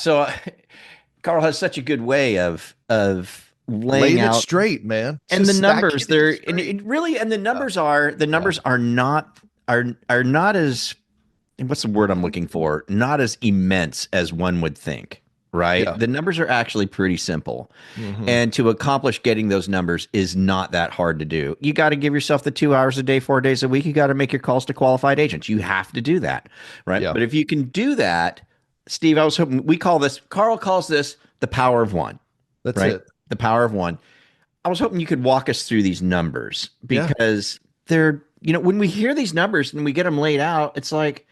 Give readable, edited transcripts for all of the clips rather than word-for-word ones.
So Carl has such a good way of laying Laying it out. straight, man. And the Just numbers stacking it they're and straight. it really and Yeah. the Yeah. numbers are not are not as, what's the word I'm looking for? Not as immense as one would think, right? Yeah. The numbers are actually pretty simple. Hmm. And to accomplish getting those numbers is not that hard to do. You got to give yourself the 2 hours a day, 4 days a week. You got to make your calls to qualified agents. You have to do that, right? Yeah. But if you can do that, Steve, I was hoping Carl calls this the power of one, That's right? it. The power of one. I was hoping you could walk us through these numbers Yeah. because they're, when we hear these numbers and we get them laid out, it's like,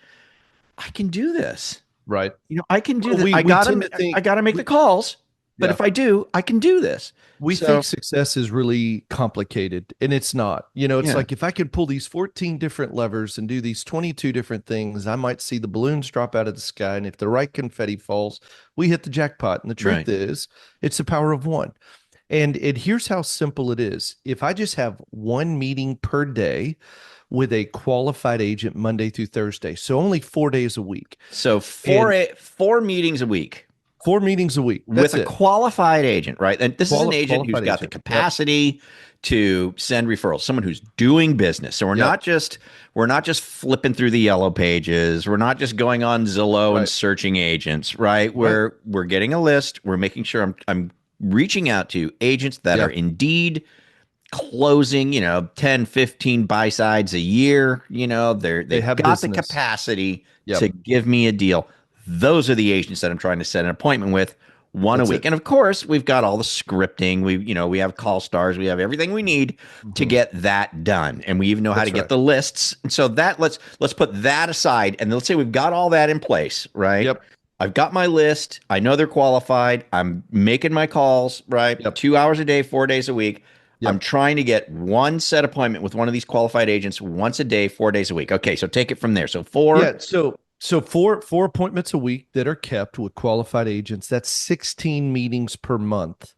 I can do this. Right. I can do Well, this. we tend to I think got to make the calls, but yeah. if I do, I can do this. We think So, success is really complicated, and it's not. It's yeah, like if I could pull these 14 different levers and do these 22 different things, I might see the balloons drop out of the sky. And if the right confetti falls, we hit the jackpot. And the right. truth is, it's the power of one. And here's how simple it is. If I just have one meeting per day with a qualified agent Monday through Thursday, so only 4 days a week, So and four meetings a week 4 meetings a week, with that's a it. qualified agent, right? And this is an agent who's Qualified got the agent. Yep. capacity to send referrals, someone who's doing business. So Yep. we're not just flipping through the yellow pages. We're not just going on Zillow and Right. searching agents, right? Right. We're getting a list. We're making sure I'm reaching out to agents that are Yeah. indeed closing, 10, 15 buy sides a year. They They've have got the business. capacity to Yep. give me a deal. Those are the agents that I'm trying to set an appointment with, one a That's week. it. And of course, we've got all the scripting. We have call stars. We have everything we need to Hmm. get that done. And we even know how to That's get right. the lists. And so let's put that aside. And let's say we've got all that in place, right? Yep. I've got my list. I know they're qualified. I'm making my calls, right? Yep. 2 hours a day, 4 days a week. I'm Yep. trying to get one set appointment with one of these qualified agents once a day, 4 days a week. Okay, so take it from there. So four. Yeah. So four appointments a week that are kept with qualified agents. That's 16 meetings per month.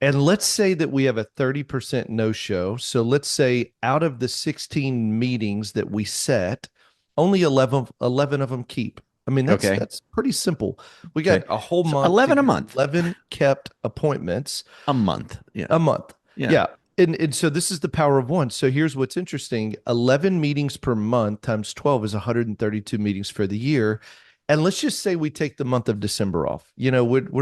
And let's say that we have a 30% no show. So let's say out of the 16 meetings that we set, only 11 of them keep. I mean, that's Okay. that's pretty simple. We got Okay. a whole So month to 11 a get month. 11 kept appointments A month. Yeah. a month. Yeah. Yeah. And so this is the power of one. So here's what's interesting. 11 meetings per month times 12 is 132 meetings for the year. And let's just say we take the month of December off. We're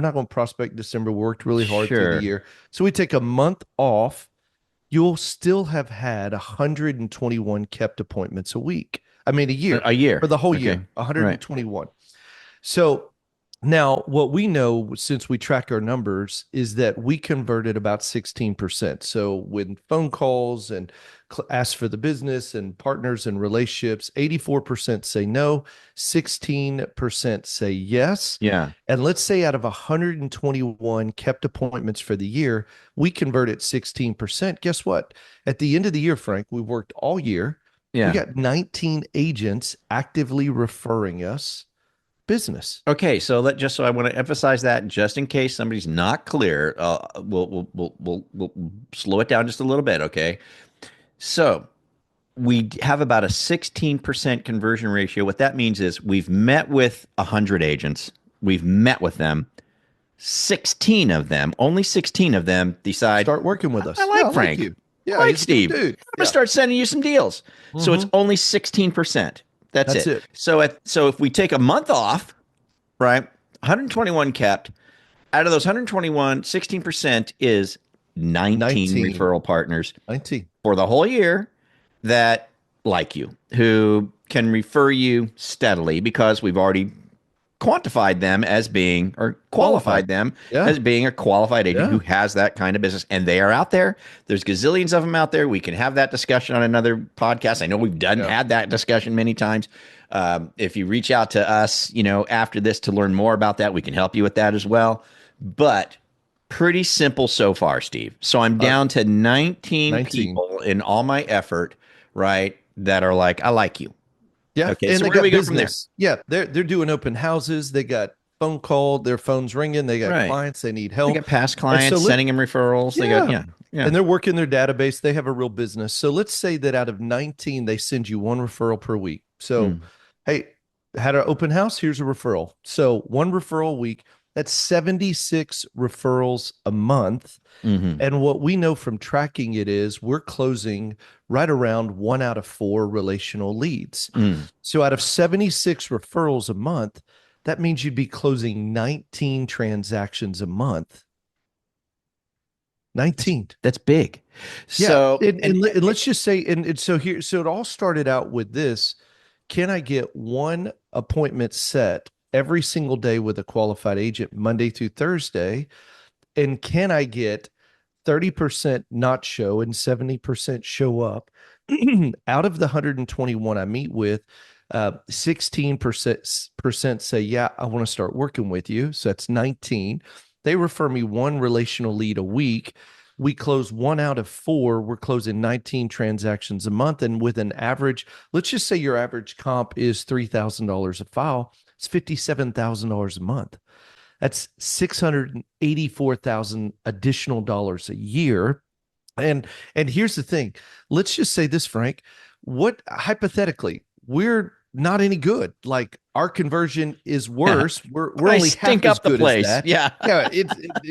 not going to prospect December. We worked really hard through the Sure. year. So we take a month off. You'll still have had 121 kept appointments a week. I mean, a year A for year. the whole Okay. year, Right. 121. So now what we know since we track our numbers is that we converted about 16%. So when phone calls and ask for the business and partners and relationships, 84% say no, 16% say yes. Yeah. And let's say out of 121 kept appointments for the year, we converted 16%. Guess what? At the end of the year, Frank, we worked all year. We Yeah. got 19 agents actively referring us business. Okay, so I want to emphasize that just in case somebody's not clear, we'll slow it down just a little bit. Okay, so we have about a 16% conversion ratio. What that means is we've met with 100 agents. We've met with them. 16 of them, only 16 of them decide, Start working with I us. Yeah, I like like Frank. you. I Yeah, like he's a good Steve. dude. I'm going to Yeah. start sending you some deals. So it's Hmm. only 16%. That's That's it. it. So if we take a month off, right? 121 kept. Out of those 121, 16% is 19 19. referral partners 19. for the whole year that like you, who can refer you steadily because we've already quantified them as being, or Qualified. qualified them Yeah. as being a qualified agent who Yeah. has that kind of business. And they are out there. There's gazillions of them out there. We can have that discussion on another podcast. I know we've Yeah. had that discussion many times. If you reach out to us, after this to learn more about that, we can help you with that as well. But pretty simple so far, Steve. So I'm Uh, down to 19 19. people in all my effort, right? That are like, I like you. Yeah. Okay. And So they where do we got go from there? business. Yeah. They're doing open houses. They got phone call, their phones ringing. They got Right. clients. They need They help. got past And so clients sending them referrals. They got, yeah. yeah, yeah. And they're working their database. They have a real business. So let's say that out of 19, they send you one referral per week. So, Mm. hey, had an open house. Here's a referral. So one referral a week. That's 76 referrals a month. Hmm. And what we know from tracking it is we're closing right around 1 out of 4 relational leads. Mm. So out of 76 referrals a month, that means you'd be closing 19 transactions a month. That's 19. that's big. Yeah. So, And let's just say, and so here, so it all started out with this. Can I get one appointment set every single day with a qualified agent, Monday through Thursday? And can I get 30% not show and 70% show up? Out of the 121 I meet with, 16% say, yeah, I want to start working with you. So that's 19. They refer me one relational lead a week. We close 1 out of 4. We're closing 19 transactions a month. And with an average, let's just say your average comp is $3,000 a file, it's $57,000 a month. That's 684,000 additional dollars a year. And here's the thing. Let's just say this, Frank. What hypothetically, we're not any good. Like our conversion is worse. We're I only half stink as up the good as place. that. Yeah. Yeah,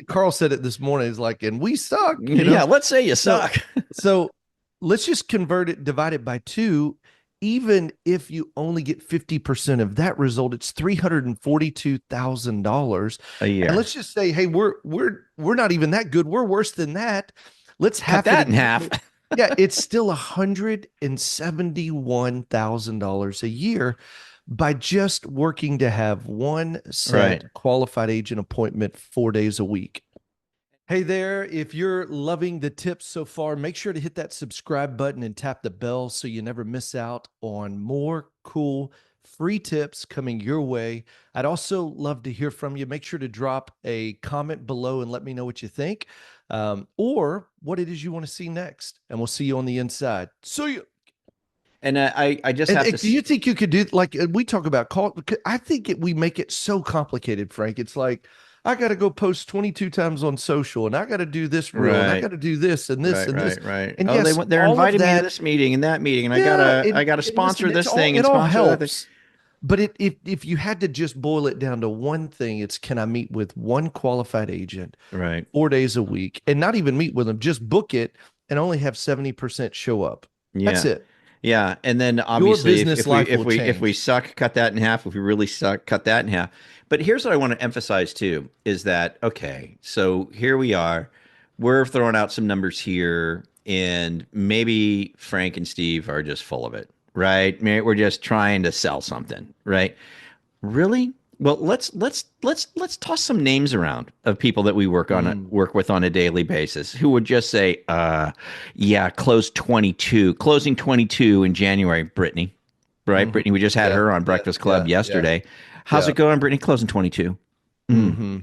Carl said it this morning. It's like, and we suck, Yeah. Let's say you So suck. so let's just convert it, divide it by 2. Even if you only get 50% of that result, it's $342,000. A And year. let's just say, hey, we're not even that good. We're worse than that. Let's Cut half it that in again. half. Yeah, it's still $171,000 a year by just working to have one Right. set qualified agent appointment 4 days a week. Hey there, if you're loving the tips so far, make sure to hit that subscribe button and tap the bell so you never miss out on more cool free tips coming your way. I'd also love to hear from you. Make sure to drop a comment below and let me know what you think, or what it is you want to see next. And we'll see you on the inside. See you. And I just And have to. do you think you could do like we talk about call? I think we make it so complicated, Frank. It's like I got to go post 22 times on social, and I got to do this reel, and I Right. got to do this and this Right, and this. right, right. And Oh, yes, they're all of inviting me to that, this meeting and that meeting, and yeah. I gotta And sponsor listen, this thing it and all sponsor that thing. helps. But if you had to just boil it down to one thing, it's can I meet with one qualified agent Right. 4 days a week, and not even meet with them, just book it and only have 70% show up. That's Yeah. it. Yeah. And then Your obviously business life will if we change. suck, cut that in half. If we really suck, cut that in half. But here's what I want to emphasize too is that okay, so here we are. We're throwing out some numbers here, and maybe Frank and Steve are just full of it, right? Maybe we're just trying to sell something, right? Really? Well, let's toss some names around of people that we Mm, work with on a daily basis who would just say, yeah, closing 22 in January, Brittany, right? mhm. Brittany, we just had Yeah, her on yeah, Breakfast Club yeah, yeah, yesterday. How's yeah. it going, Brittany? Closing 22. Mm. Mm-hmm.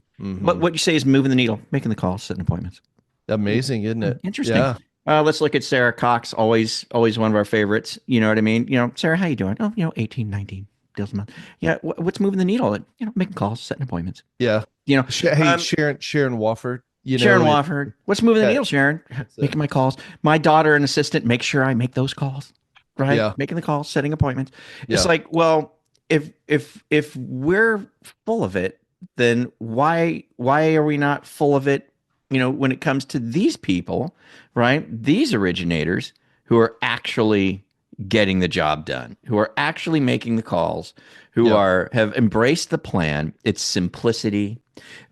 But Mm-hmm. what you say is moving the needle, making the calls, setting appointments. Amazing, isn't it? Interesting. Yeah. Let's look at Sarah Cox, always one of our favorites. You know what I mean? Sarah, how you doing? Oh, 18, 19 deals a month. Yeah, what's moving the needle? Making calls, setting appointments. Yeah. You know, Hey, um, Sharon Wofford, Sharon Wofford, what's moving the yeah, needle, Sharon? that's it. Making my calls. My daughter and assistant make sure I make those calls, right? Yeah. Making the calls, setting appointments. It's Yeah. like, well, if we're full of it, then why are we not full of it? When it comes to these people, right? These originators who are actually getting the job done, who are actually making the calls, who Yeah. are have embraced the plan, its simplicity.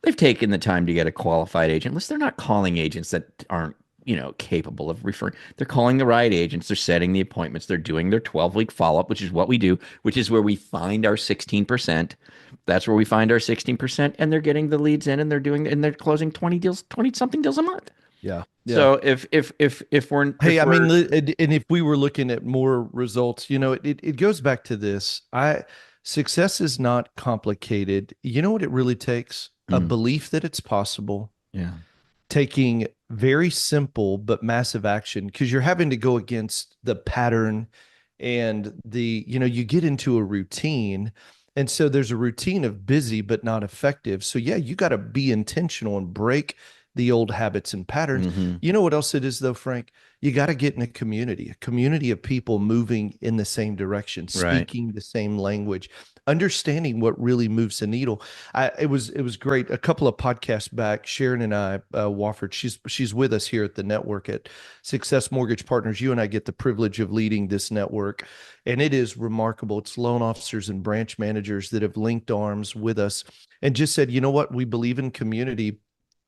They've taken the time to get a qualified agent. Listen, they're not calling agents that aren't, capable of referring. They're calling the right agents. They're setting the appointments. They're doing their 12-week follow-up, which is what we do, which is where we find our 16%. That's where we find our 16%. And they're getting the leads in and they're closing 20 deals, 20 something deals a month. Yeah. Yeah. So if we're Hey, if I mean, we're and if we were looking at more results, it goes back to this. Success is not complicated. You know what it really takes? A mm, belief that it's possible, yeah. taking very simple but massive action because you're having to go against the pattern and you get into a routine. And so there's a routine of busy but not effective. So yeah, you got to be intentional and break the old habits and patterns. Hmm. You know what else it is, though, Frank? You got to get in a community of people moving in the same direction, Right. speaking the same language, understanding what really moves the needle. It was great. A couple of podcasts back, Sharon and I, Wofford, she's with us here at the network at Success Mortgage Partners. You and I get the privilege of leading this network, and it is remarkable. It's loan officers and branch managers that have linked arms with us and just said, you know what, we believe in community.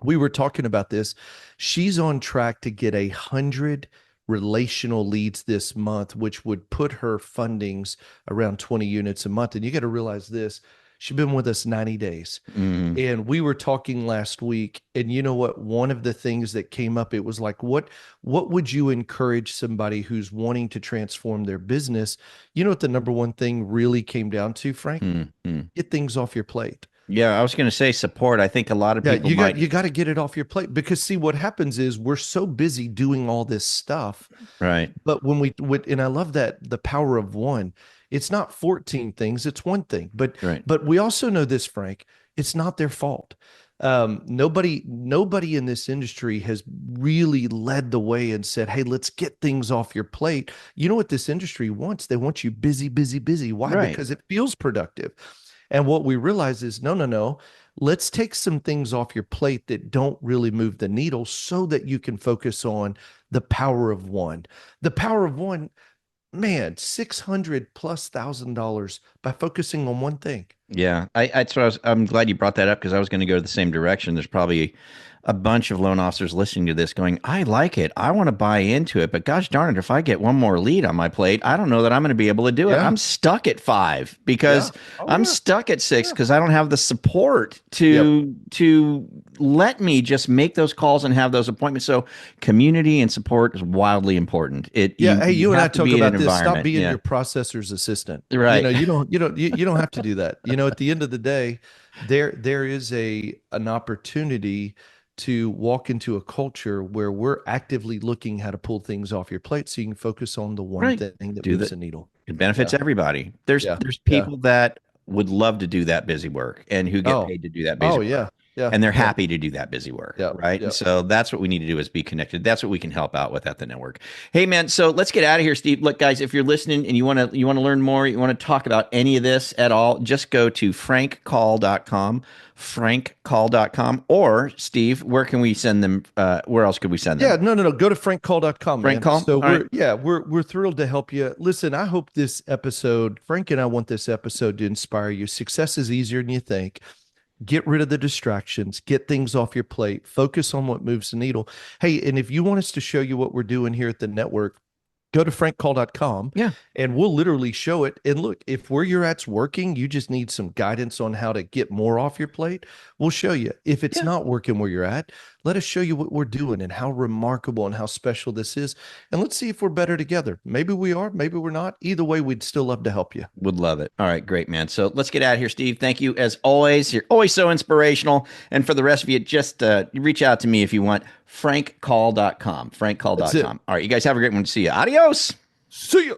We were talking about this. She's on track to get 100 relational leads this month, which would put her fundings around 20 units a month. And you got to realize this, she's been with us 90 days. Hmm. And we were talking last week, and you know what? One of the things that came up, it was like, what would you encourage somebody who's wanting to transform their business? You know what the number one thing really came down to, Frank? Hmm. Get things off your plate. Yeah, I was going to say support. I think a lot of Yeah, people might. you got to get it off your plate because see what happens is we're so busy doing all this stuff. Right. But when we would, and I love that the power of one, it's not 14 things, it's one thing. Right. But we also know this, Frank, it's not their fault. Nobody in this industry has really led the way and said, "Hey, let's get things off your plate." You know what this industry wants? They want you busy, busy, busy. Why? Right. Because it feels productive. And what we realize is, no, no, no. Let's take some things off your plate that don't really move the needle so that you can focus on the power of one. The power of one, man, 600 plus $1,000 by focusing on one thing. Yeah, that's what I'm glad you brought that up because I was going to go the same direction. There's probably a bunch of loan officers listening to this going, I like it. I want to buy into it. But gosh darn it, if I get one more lead on my plate, I don't know that I'm going to be able to do it. Yeah. I'm stuck at five Yeah. because Oh, I'm yeah. stuck at six Yeah. because I don't have the support Yep. to let me just make those calls and have those appointments. So community and support is wildly important. It Yeah. Hey, you you and I have to talk be in an about this. Stop environment. being Yeah. your processor's assistant. Right. You don't have to do that. At the end of the day, there is an opportunity to walk into a culture where we're actively looking how to pull things off your plate so you can focus on the one Right. thing that Do moves that. the needle. It benefits Yeah. everybody. There's Yeah. there's Yeah. people that would love to do that busy work and who get Oh. paid to do that busy Oh, work. yeah. Yeah. And they're Yeah. happy to do that busy work, Yeah. right? And Yeah. so that's what we need to do is be connected. That's what we can help out with at the network. Hey man, so let's get out of here, Steve. Look, guys, if you're listening and you want to learn more, you want to talk about any of this at all, just go to frankcall.com, frankcall.com, or Steve, where can we send them? Where else could we send Yeah, them? no, no, no. Go to frankcall.com, Frank man. Call? So All right. we're thrilled to help you. Listen, I hope this episode, Frank and I want this episode to inspire you. Success is easier than you think. Get rid of the distractions, get things off your plate, focus on what moves the needle. Hey, and if you want us to show you what we're doing here at the network, go to frankcall.com Yeah. and we'll literally show it. And look, if where you're at's working, you just need some guidance on how to get more off your plate, we'll show you. If it's Yeah. not working where you're at, let us show you what we're doing and how remarkable and how special this is. And let's see if we're better together. Maybe we are, maybe we're not. Either way, we'd still love to help you. Would love it. All right, great, man. So let's get out of here, Steve. Thank you as always. You're always so inspirational. And for the rest of you, just reach out to me if you want. Frankcall.com. That's it. Frankcall.com. All right, you guys have a great one. See you. Adios. See you.